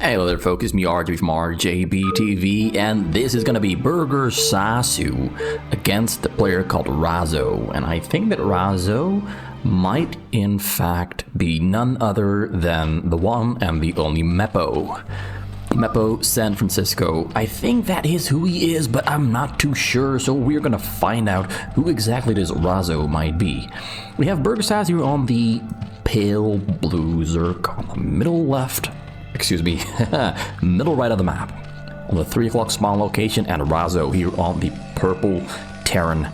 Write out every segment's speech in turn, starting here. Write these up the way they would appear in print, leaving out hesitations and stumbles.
Hello there folks, it's me RJ from RJBTV, and this is gonna be Burgersasu against the player called Razo. And I think that Razo might in fact be none other than the one and the only Meppo. Meppo San Francisco. I think that is who he is, but I'm not too sure, so we're gonna find out who exactly this Razo might be. We have Burgersasu on the pale blue Zerk on the middle left. Excuse me, middle right of the map, on the 3 o'clock spawn location, and Razo here on the purple Terran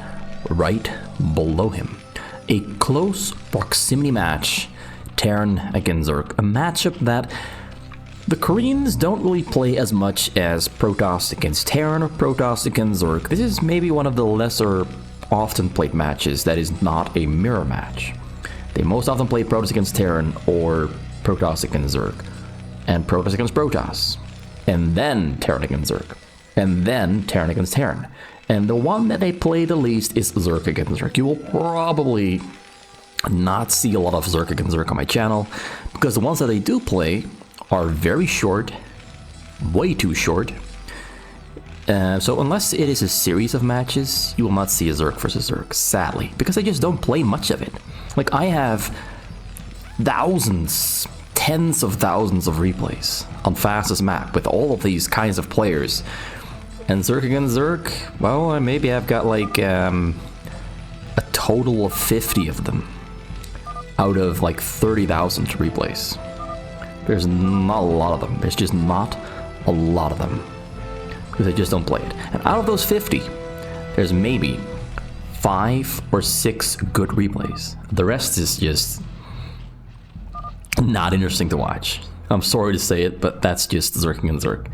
right below him. A close proximity match, Terran against Zerk, a matchup that the Koreans don't really play as much as Protoss against Terran or Protoss against Zerk. This is maybe one of the lesser often played matches that is not a mirror match. They most often play Protoss against Terran or Protoss against Zerk. And Protoss against Protoss, and then Terran against Zerk, and then Terran against Terran. And the one that they play the least is Zerk against Zerk. You will probably not see a lot of Zerk against Zerk on my channel, because the ones that they do play are very short, way too short. So unless it is a series of matches, you will not see a Zerk versus Zerk, sadly, because they just don't play much of it. Like, I have thousands, tens of thousands of replays on fastest map with all of these kinds of players, and Zerk against Zerk, well, maybe I've got like a total of 50 of them out of like 30,000 replays. There's not a lot of them. There's just not a lot of them because they just don't play it. And out of those 50, there's maybe 5 or 6 good replays. The rest is just not interesting to watch. I'm sorry to say it, but that's just Zerk against Zerk.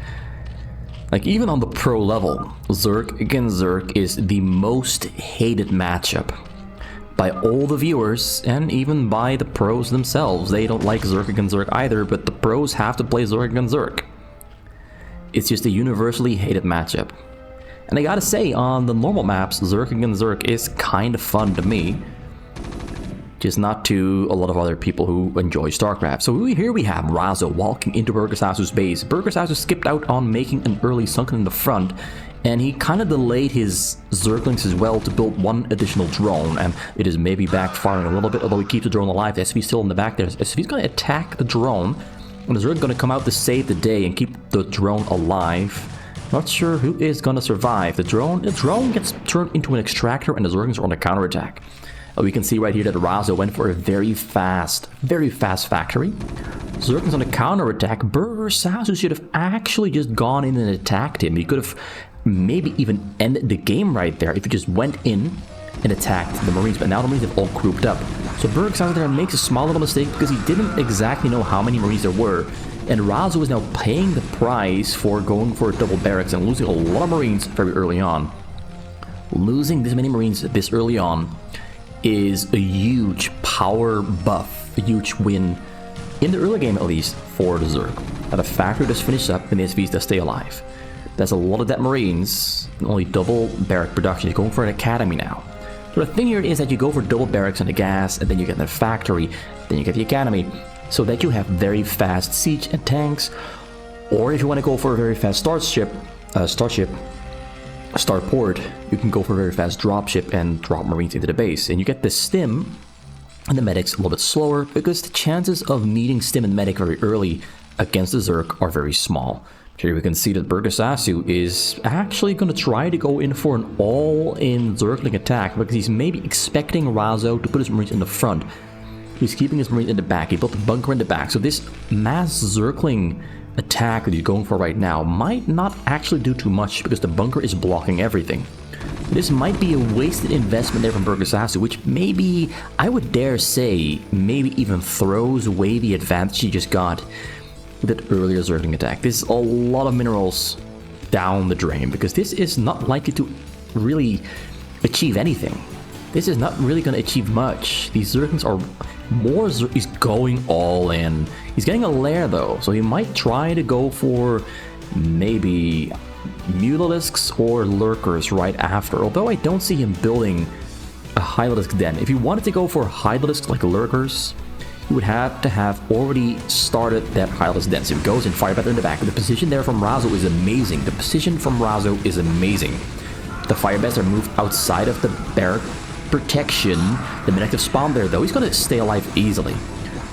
Like, even on the pro level, Zerk against Zerk is the most hated matchup by all the viewers, and even by the pros themselves. They don't like Zerk against Zerk either, but the pros have to play Zerk against Zerk. It's just a universally hated matchup. And I gotta say, on the normal maps, Zerk against Zerk is kind of fun to me. Just not to a lot of other people who enjoy StarCraft. So here we have Razo walking into Burgersasu's base. Burgersasu skipped out on making an early sunken in the front, and he kind of delayed his Zerglings as well to build one additional drone, and it is maybe backfiring a little bit, although he keeps the drone alive. The SV's still in the back there. So he's going to attack the drone, and the Zerg going to come out to save the day and keep the drone alive. Not sure who is going to survive. The drone gets turned into an extractor, and the Zerglings are on a counterattack. We can see right here that Razo went for a very fast factory. Zerglings on a counterattack. Burgersasu should have actually just gone in and attacked him. He could have maybe even ended the game right there if he just went in and attacked the Marines, but now the Marines have all grouped up. So Burgersasu there makes a small little mistake because he didn't exactly know how many Marines there were, and Razo is now paying the price for going for a double barracks and losing a lot of Marines very early on. Losing this many Marines this early on is a huge power buff, a huge win, in the early game at least, for the Zerg. Now the factory does finish up and the SVs does stay alive. That's a lot of dead Marines, only double barrack production. He's going for an academy now. So the thing here is that you go for double barracks on the gas, and then you get the factory, then you get the academy, so that you have very fast siege and tanks. Or if you want to go for a very fast starport, you can go for a very fast dropship and drop Marines into the base. And you get the stim and the medics a little bit slower, because the chances of needing stim and medic very early against the Zerg are very small. Here we can see that Burgersasu is actually going to try to go in for an all-in Zergling attack, because he's maybe expecting Razo to put his Marines in the front. He's keeping his Marines in the back. He built a bunker in the back. So this mass Zergling attack that he's going for right now might not actually do too much, because the bunker is blocking everything. This might be a wasted investment there from Burgersasu, which maybe, I would dare say, maybe even throws away the advantage he just got with that earlier Zergling attack. This is a lot of minerals down the drain, because this is not likely to really achieve anything. This is not really going to achieve much. These Zerglings are more... He's going all in. He's getting a lair though, so he might try to go for maybe Mutalisks or Lurkers right after, although I don't see him building a Hydralisk den. If he wanted to go for Hydralisks like Lurkers, he would have to have already started that Hylas Den. So he goes and fire better in the back. The position there from Razo is amazing. The position from Razo is amazing. The Firebats are moved outside of the barrack protection. The Menactive spawn there, though. He's going to stay alive easily.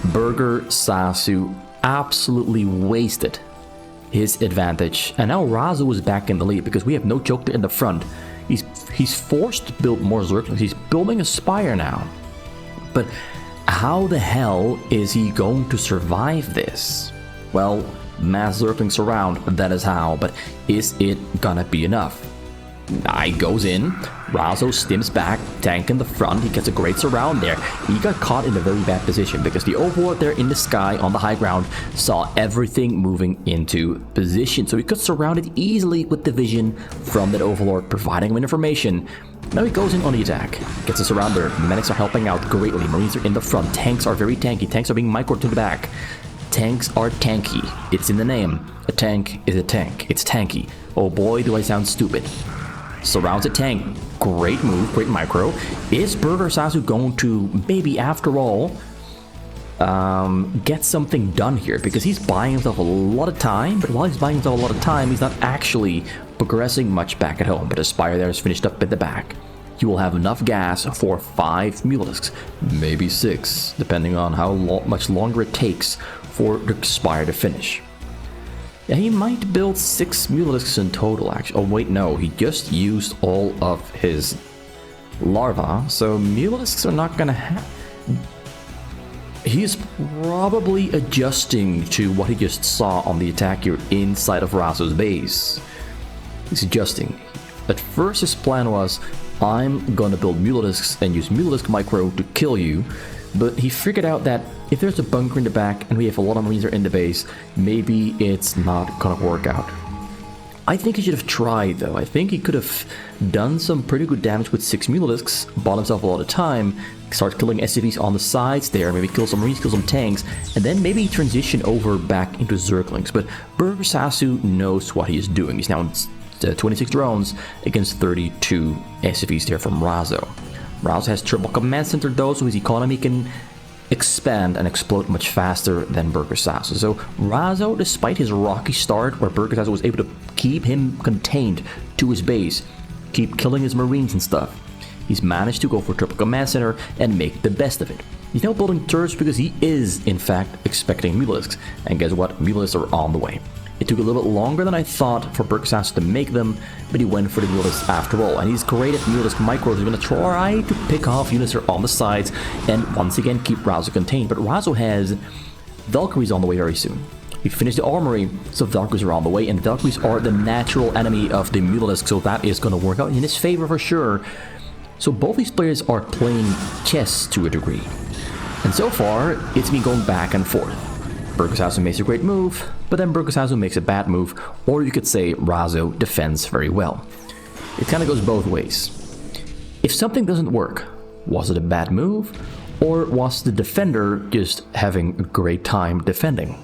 Burgersasu absolutely wasted his advantage. And now Razo is back in the lead because we have no Joker in the front. He's forced to build more Zerglings. He's building a Spire now. But how the hell is he going to survive this? Well, mass Zerglings around, that is how. But is it gonna be enough? Knight goes in, Razo stims back, tank in the front, he gets a great surround there. He got caught in a very bad position because the Overlord there in the sky on the high ground saw everything moving into position. So he got surrounded easily with the vision from that Overlord providing him information. Now he goes in on the attack, gets a surround there. Medics are helping out greatly, Marines are in the front, tanks are very tanky, tanks are being microed to the back. Tanks are tanky, it's in the name. A tank is a tank, it's tanky. Oh boy, do I sound stupid. Surrounds a tank. Great move, great micro. Is Burgersasu going to maybe after all get something done here? Because he's buying himself a lot of time, but while he's buying himself a lot of time, he's not actually progressing much back at home. But his Spire there is finished up at the back. He will have enough gas for 5 Mulisks, maybe 6, depending on how much longer it takes for the Spire to finish. Yeah, he might build 6 Mulisks in total, actually. Oh, wait, no. He just used all of his larvae, so Mulisks are not gonna have... He's probably adjusting to what he just saw on the attack here inside of Razo's base. He's adjusting. At first, his plan was, I'm gonna build Mulisks and use Mulisk Micro to kill you, but he figured out that if there's a bunker in the back and we have a lot of Marines in the base, maybe it's not gonna work out. I think he should have tried, though. I think he could have done some pretty good damage with 6 Mulisks, bought himself a lot of time, start killing SCVs on the sides there, maybe kill some Marines, kill some tanks, and then maybe transition over back into Zerglings. But Burgersasu knows what he is doing. He's now on 26 drones against 32 SCVs there from Razo. Razo has triple command center though, so his economy can expand and explode much faster than Burgersasu. So Razo, despite his rocky start where Burgersasu was able to keep him contained to his base, keep killing his Marines and stuff, he's managed to go for triple command center and make the best of it. He's now building turrets because he is, in fact, expecting Mulisks. And guess what? Mulisks are on the way. It took a little bit longer than I thought for Burgersasu to make them, but he went for the Mulisks after all. And he's great at Mulisk micros. He's going to try to pick off units that are on the sides and once again keep Razo contained. But Razo has Valkyries on the way very soon. He finished the armory, so Valkyries are on the way, and Valkyries are the natural enemy of the Mulisk, so that is going to work out in his favor for sure. So both these players are playing chess to a degree. And so far, it's been going back and forth. Burgersasu makes a great move, but then Burgersasu makes a bad move, or you could say Razo defends very well. It kind of goes both ways. If something doesn't work, was it a bad move, or was the defender just having a great time defending?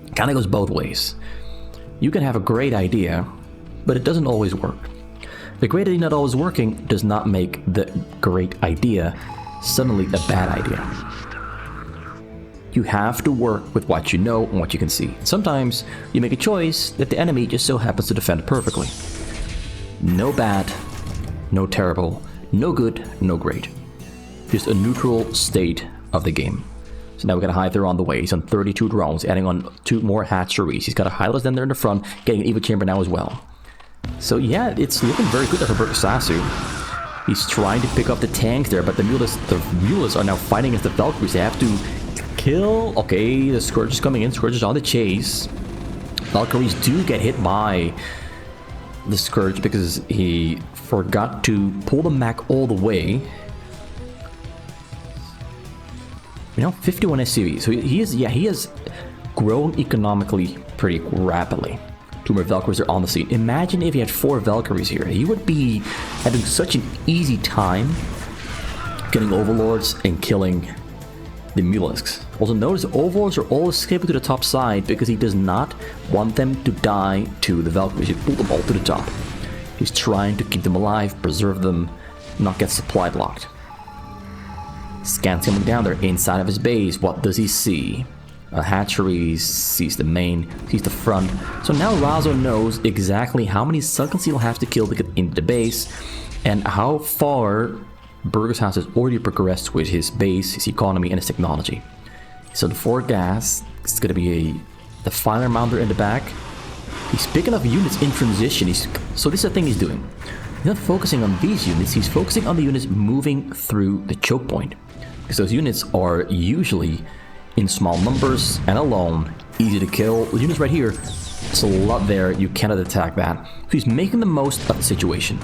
It kind of goes both ways. You can have a great idea, but it doesn't always work. The great idea not always working does not make the great idea suddenly a bad idea. You have to work with what you know and what you can see. Sometimes you make a choice that the enemy just so happens to defend perfectly. No bad, no terrible, no good, no great. Just a neutral state of the game. So now we got a Hive there on the way. He's on 32 drones, adding on 2 more hatcheries. He's got a Hylas then there in the front, getting an Evo Chamber now as well. So yeah, it's looking very good there for Burgersasu. He's trying to pick up the tanks there, but the Mulists are now fighting against the Valkyries. They have to kill. Okay, the Scourge is coming in. Scourge is on the chase. Valkyries do get hit by the Scourge because he forgot to pull the Mac all the way. You know, 51 SCV. So he has grown economically pretty rapidly. 2 more Valkyries are on the scene. Imagine if he had 4 Valkyries here. He would be having such an easy time getting Overlords and killing the Mulisks. Also notice the Overlords are all escaping to the top side because he does not want them to die to the Valkyries. He pulled them all to the top. He's trying to keep them alive, preserve them, not get supply blocked. Scans coming down there inside of his base. What does he see? Hatcheries, sees the main, sees the front. So now Razo knows exactly how many Sunkens he'll have to kill to get into the base, and how far Burgersasu has already progressed with his base, his economy, and his technology. So the 4 gas, it's going to be the Defiler Mounder in the back. He's picking up units in transition. So this is the thing he's doing. He's not focusing on these units, he's focusing on the units moving through the choke point. Because those units are usually in small numbers and alone, easy to kill. The units right here, it's a lot there, you cannot attack that. So he's making the most of the situation.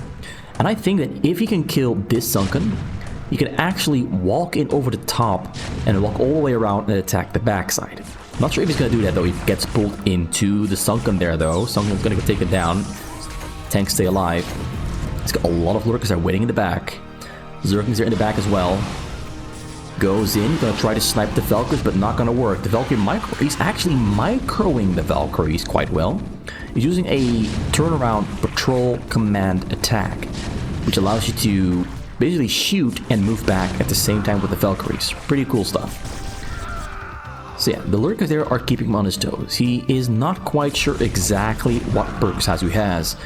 And I think that if he can kill this Sunken, he can actually walk in over the top and walk all the way around and attack the backside. Not sure if he's going to do that though. He gets pulled into the Sunken there though. Sunken's going to get taken down. Tanks stay alive. He's got a lot of lurkers that are waiting in the back. Zerkings are in the back as well. Goes in, gonna try to snipe the Valkyries, but not gonna work. The Valkyrie he's actually microing the Valkyries quite well. He's using a turnaround patrol command attack, which allows you to basically shoot and move back at the same time with the Valkyries. Pretty cool stuff. So yeah, the lurkers there are keeping him on his toes. He is not quite sure exactly what Burgersasu has.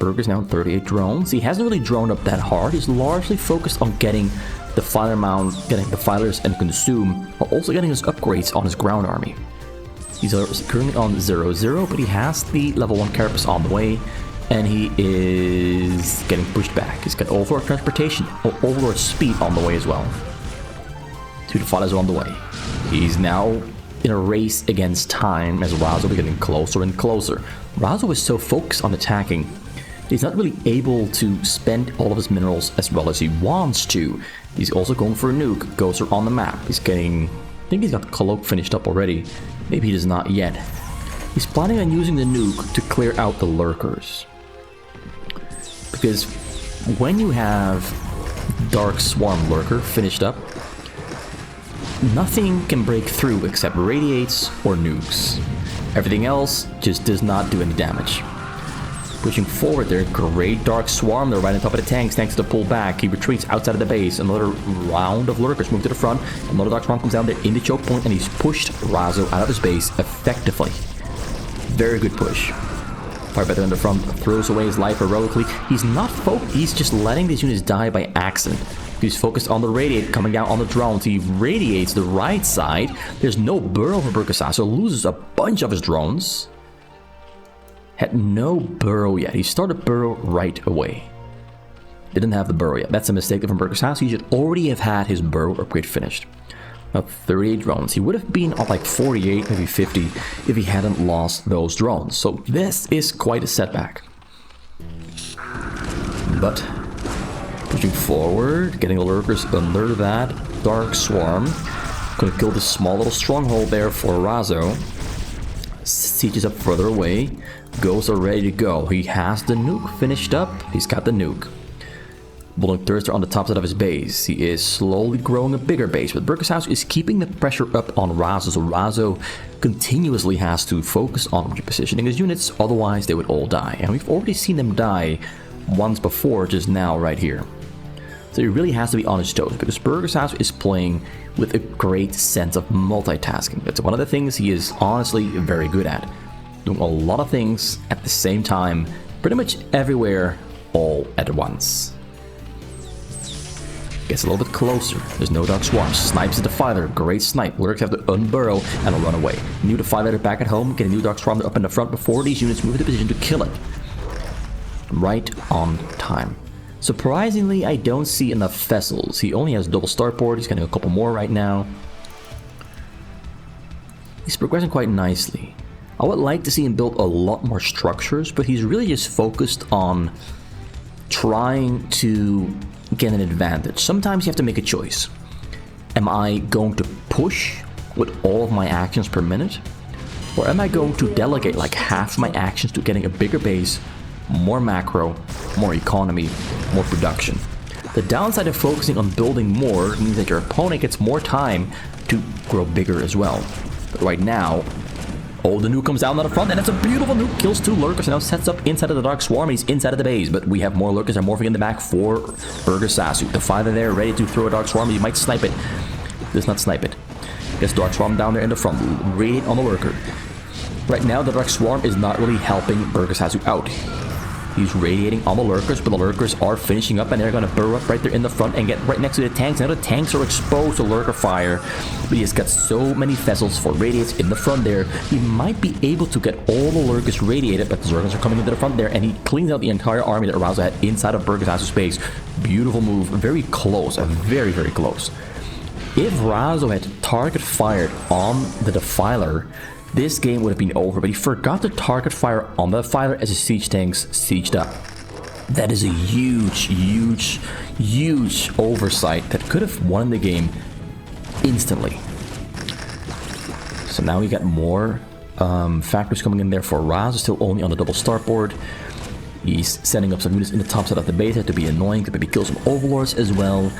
Burger's now 38 drones. He hasn't really droned up that hard. He's largely focused on getting the Filer Mound, getting the Filers and Consume, while also getting his upgrades on his ground army. He's currently on 0-0, but he has the level 1 Carapace on the way, and he is getting pushed back. He's got Overlord Transportation, Overlord Speed on the way as well. 2 Defilers are on the way. He's now in a race against time as Razo is getting closer and closer. Razo is so focused on attacking, he's not really able to spend all of his minerals as well as he wants to. He's also going for a nuke. Ghosts are on the map. He's getting... I think he's got the Cloak finished up already. Maybe he does not yet. He's planning on using the nuke to clear out the lurkers. Because when you have Dark Swarm Lurker finished up, nothing can break through except radiates or nukes. Everything else just does not do any damage. Pushing forward there, great Dark Swarm, they're right on top of the tanks. Thanks to the pull back, he retreats outside of the base. Another round of lurkers move to the front. Another Dark Swarm comes down there in the choke point, and he's pushed Razo out of his base effectively. Very good push. Firebetter in the front throws away his life heroically. He's not he's just letting these units die by accident. He's focused on the radiate coming down on the drones. He radiates the right side. There's no burrow for Burgersasu, so loses a bunch of his drones. Had no burrow yet. He started burrow right away. Didn't have the burrow yet. That's a mistake from Burgersasu. He should already have had his burrow upgrade finished. Now 38 drones. He would have been on like 48, maybe 50 if he hadn't lost those drones. So this is quite a setback. But pushing forward, getting the lurkers under that Dark Swarm. Gonna kill this small little stronghold there for Razo. Sieges up further away. Ghosts are ready to go. He has the nuke finished up. He's got the nuke. Bulldog Thirster on the top side of his base. He is slowly growing a bigger base, but Burgersasu is keeping the pressure up on Razo, so Razo continuously has to focus on repositioning his units, otherwise they would all die. And we've already seen them die once before, just now right here. So he really has to be on his toes, because Burgersasu is playing with a great sense of multitasking. That's one of the things he is honestly very good at. Doing a lot of things at the same time, pretty much everywhere, all at once. Gets a little bit closer. There's no Dark Swarm. Snipes the Defiler. Great snipe. Lurks have to unburrow and run away. New Defiler back at home. Get a new Dark Swarm up in the front before these units move into position to kill it. Right on time. Surprisingly, I don't see enough vessels. He only has double starport. He's getting a couple more right now. He's progressing quite nicely. I would like to see him build a lot more structures, but he's really just focused on trying to get an advantage. Sometimes you have to make a choice. Am I going to push with all of my actions per minute? Or am I going to delegate like half my actions to getting a bigger base, more macro, more economy, more production? The downside of focusing on building more means that your opponent gets more time to grow bigger as well. But right now, Oh, the nuke comes down on the front, and it's a beautiful nuke. Kills 2 lurkers, and now sets up inside of the Dark Swarm. He's inside of the base, but we have more lurkers and morphing in the back for Burgersasu. The Father there, ready to throw a Dark Swarm. He might snipe it. Does not snipe it. Gets Dark Swarm down there in the front, radiate on the lurker. Right now, the Dark Swarm is not really helping Burgersasu out. He's radiating on the lurkers, but the lurkers are finishing up, and they're going to burrow up right there in the front and get right next to the tanks. Now the tanks are exposed to lurker fire, but he's got so many vessels for radiates in the front there. He might be able to get all the lurkers radiated, but the Zerglings are coming into the front there, and he cleans out the entire army that Razo had inside of Burgersasu's base. Beautiful move, very close, very, very close. If Razo had target fired on the Defiler, this game would have been over, but he forgot to target fire on the Defiler as his siege tanks sieged up. That is a huge, huge, huge oversight that could have won the game instantly. So now we got more factors coming in there for Razo, still only on the double starboard. He's setting up some units in the top side of the base to be annoying, to maybe kill some overlords as well.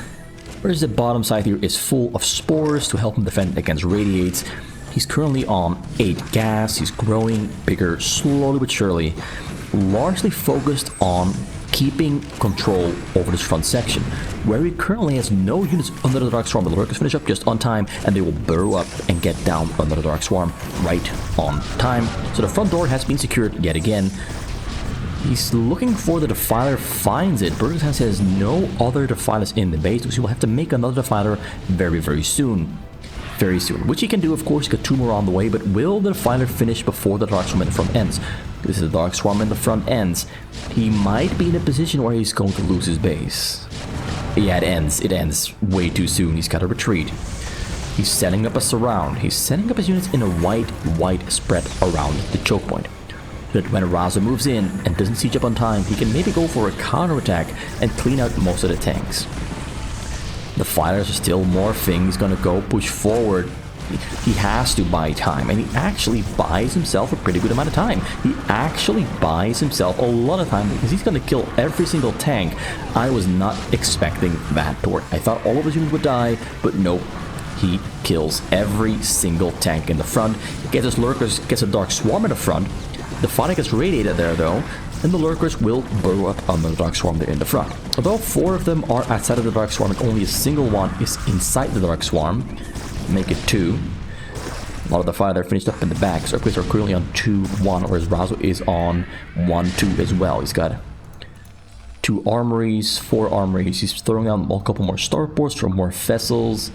Whereas the bottom side here is full of spores to help him defend against radiates. He's currently on 8 gas, he's growing bigger slowly but surely, largely focused on keeping control over this front section, where he currently has no units under the Dark Swarm. The lurkers finish up just on time, and they will burrow up and get down under the Dark Swarm right on time. So the front door has been secured yet again. He's looking for the Defiler, finds it. Burgersasu has no other Defilers in the base, so he will have to make another Defiler very, very soon. Very soon, which he can do, of course. He's got 2 more on the way, but will the Defiler finish before the Dark Swarm in the front ends? This is the Dark Swarm in the front ends. He might be in a position where he's going to lose his base. Yeah, it ends way too soon. He's got to retreat. He's setting up a surround. He's setting up his units in a white spread around the choke point. So that when Razo moves in and doesn't siege up on time, he can maybe go for a counterattack and clean out most of the tanks. The fighters are still morphing. He's gonna go push forward. He has to buy time, and he actually buys himself a pretty good amount of time. He actually buys himself a lot of time because he's gonna kill every single tank. I was not expecting that to work. I thought all of his units would die, but nope. He kills every single tank in the front. Gets his lurkers, gets a Dark Swarm in the front. The fighter gets radiated there though, and the lurkers will burrow up under the Dark Swarm there in the front. Although 4 of them are outside of the Dark Swarm and only a single one is inside the Dark Swarm, make it 2. A lot of the fire finished up in the back, so upgrades are currently on 2-1, whereas Razo is on 1-2 as well. He's got 2 armories, 4 armories. He's throwing out a couple more starports for more vessels.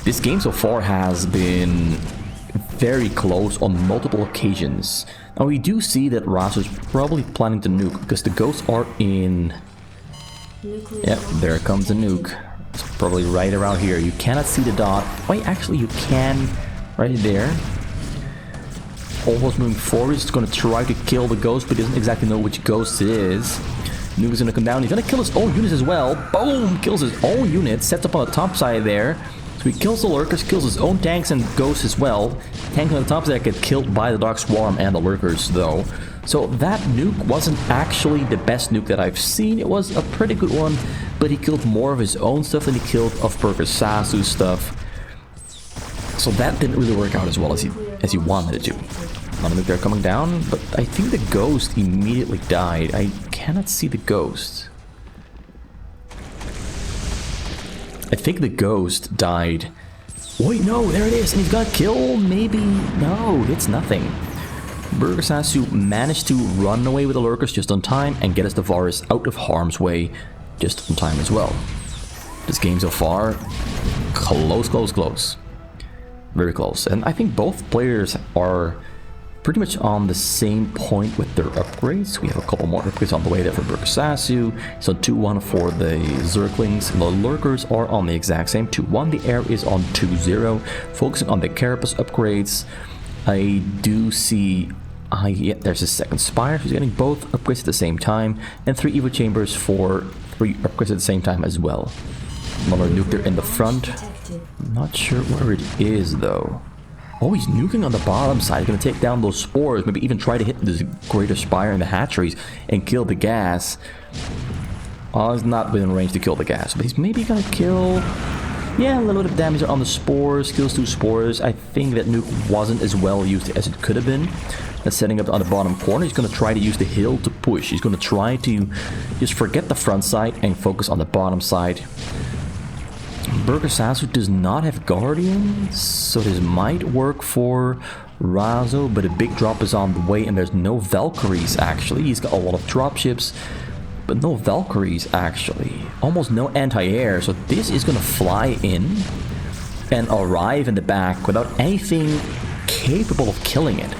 This game so far has been very close on multiple occasions. Now we do see that Razo is probably planning to nuke because the ghosts are in. Yep, there comes the nuke. It's probably right around here. You cannot see the dot. Wait, actually you can. Right there. Almost moving forward. He's going to try to kill the ghost, but he doesn't exactly know which ghost it is. Nuke is going to come down. He's going to kill his own units as well. Boom! Kills his own units. Sets up on the top side there. So he kills the lurkers, kills his own tanks and ghosts as well. Tanks on the top side get killed by the Dark Swarm and the lurkers though. So that nuke wasn't actually the best nuke that I've seen. It was a pretty good one, but he killed more of his own stuff than he killed of Burgersasu's stuff. So that didn't really work out as well as he wanted it to. Another nuke there coming down, but I think the ghost immediately died. I cannot see the ghost. I think the ghost died. Wait, no, there it is, and he's got killed, maybe? No, it's nothing. Burgersasu managed to run away with the lurkers just on time and get his Devarus out of harm's way just on time as well. This game so far, close. Very close. And I think both players are pretty much on the same point with their upgrades. We have a couple more upgrades on the way there for Burgersasu. So 2-1 for the Zerglings. The lurkers are on the exact same 2-1. The air is on 2-0. Focusing on the Carapace upgrades, I do see... yeah, there's a second Spire. He's getting both upgrades at the same time. And 3 Evo Chambers for 3 upgrades at the same time as well. Another nuke there in the front. Not sure where it is though. Oh, he's nuking on the bottom side. He's going to take down those spores. Maybe even try to hit this greater spire in the hatcheries and kill the gas. Oh, he's not within range to kill the gas. But he's maybe going to kill... Yeah, a little bit of damage on the spores, kills 2 spores. I think that nuke wasn't as well used as it could have been. That's setting up on the bottom corner. He's going to try to use the hill to push. He's going to try to just forget the front side and focus on the bottom side. Burgersasu does not have Guardians, so this might work for Razo, but a big drop is on the way and there's no Valkyries actually. He's got a lot of dropships, but no Valkyries actually. Almost no anti-air, so this is gonna fly in and arrive in the back without anything capable of killing it.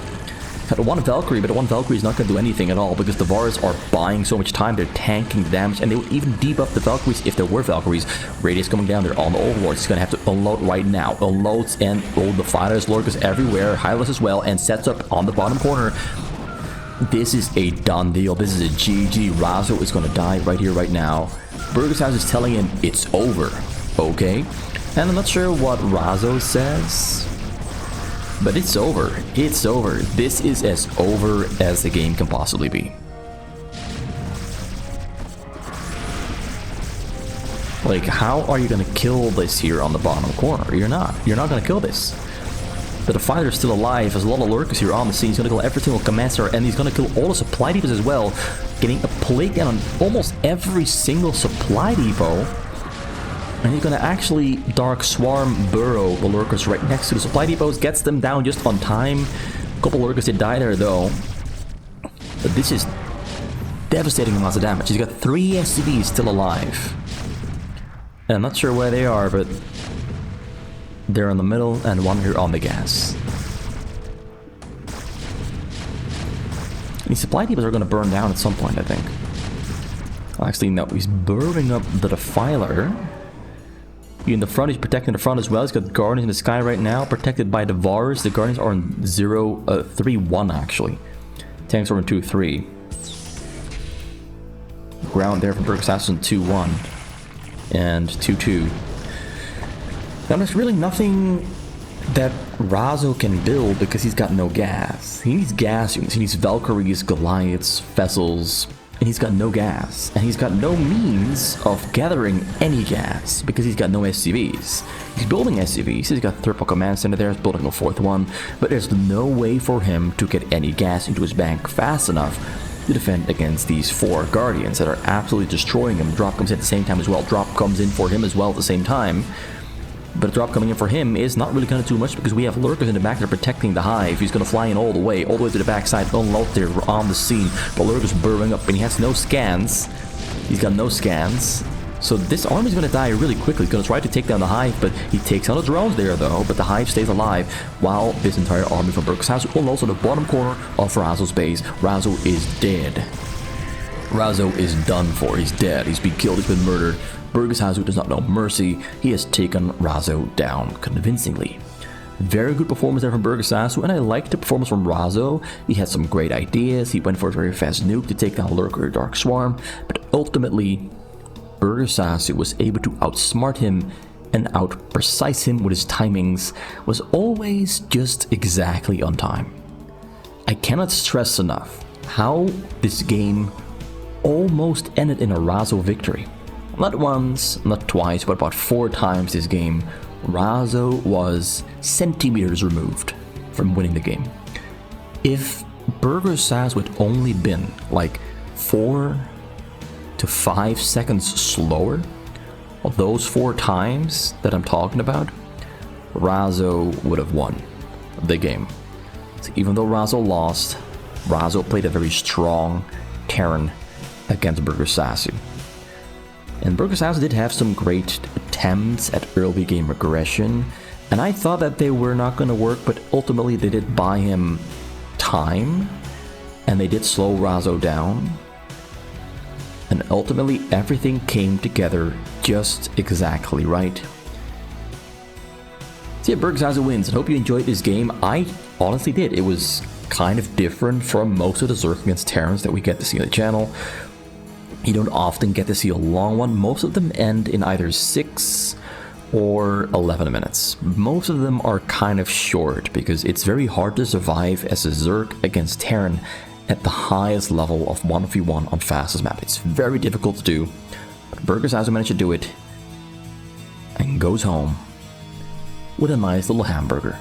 Got one Valkyrie, but one Valkyrie is not going to do anything at all because the Vars are buying so much time, they're tanking the damage, and they would even debuff the Valkyries if there were Valkyries. Radius coming down, they're on the Overlord. He's going to have to unload right now. Unloads and the fighters, Lurkers everywhere, Hylas as well, and sets up on the bottom corner. This is a done deal. This is a GG. Razo is going to die right here, right now. Burgersasu is telling him it's over. Okay? And I'm not sure what Razo says, but it's over. It's over. This is as over as the game can possibly be. Like, how are you gonna kill this here on the bottom corner? You're not. You're not gonna kill this. But the fighter's still alive. There's a lot of lurkers here on the scene. He's gonna kill every single commander, and he's gonna kill all the supply depots as well. Getting a plague down on almost every single supply depot. And he's gonna actually Dark Swarm burrow the lurkers right next to the supply depots, gets them down just on time. A couple lurkers did die there though. But this is devastating amounts of damage. He's got 3 SCVs still alive. And I'm not sure where they are, but they're in the middle and one here on the gas. And these supply depots are gonna burn down at some point, I think. Actually, no, he's burrowing up the Defiler. In the front, he's protecting the front as well. He's got Guardians in the sky right now, protected by the Vars. The Guardians are in 3-1 actually. Tanks are in 2-3. Ground there for Burgersasu in 2-1 and 2-2. Now there's really nothing that Razo can build because he's got no gas. He needs gas units. He needs Valkyries, Goliaths, Vessels. And he's got no gas, and he's got no means of gathering any gas because he's got no SCVs. He's building SCVs, he's got a triple command center there, he's building a 4th one, but there's no way for him to get any gas into his bank fast enough to defend against these 4 Guardians that are absolutely destroying him. Drop comes in at the same time as well, drop comes in for him as well at the same time. But a drop coming in for him is not really going to do much because we have lurkers in the back that are protecting the hive. He's going to fly in all the way to the backside, unload there on the scene. The lurkers burrowing up, and he has no scans. He's got no scans. So this army is going to die really quickly. He's going to try to take down the hive, but he takes out the drones there though. But the hive stays alive while this entire army from Burgersasu will also the bottom corner of Razo's base. Razo is dead. Razo is done for. He's dead. He's been killed. He's been murdered. Burgersasu does not know mercy. He has taken Razo down convincingly. Very good performance there from Burgersasu, and I liked the performance from Razo. He had some great ideas. He went for a very fast nuke to take down Lurker Dark Swarm, but ultimately Burgersasu was able to outsmart him and out-precise him with his timings, was always just exactly on time. I cannot stress enough how this game almost ended in a Razo victory. Not once, not twice, but about 4 times this game, Razo was centimeters removed from winning the game. If Burgersasu had only been like 4 to 5 seconds slower of those 4 times that I'm talking about, Razo would have won the game. So even though Razo lost, Razo played a very strong Terran against Burgersasu. And Burgersasu did have some great attempts at early game regression, and I thought that they were not going to work, but ultimately they did buy him time, and they did slow Razo down, and ultimately everything came together just exactly right. So yeah, Burgersasu wins. I hope you enjoyed this game. I honestly did. It was kind of different from most of the Zerg against Terrans that we get to see on the channel. You don't often get to see a long one. Most of them end in either 6 or 11 minutes. Most of them are kind of short because it's very hard to survive as a Zerg against Terran at the highest level of 1v1 on fastest map. It's very difficult to do, but Burgersasu managed to do it. and goes home with a nice little hamburger.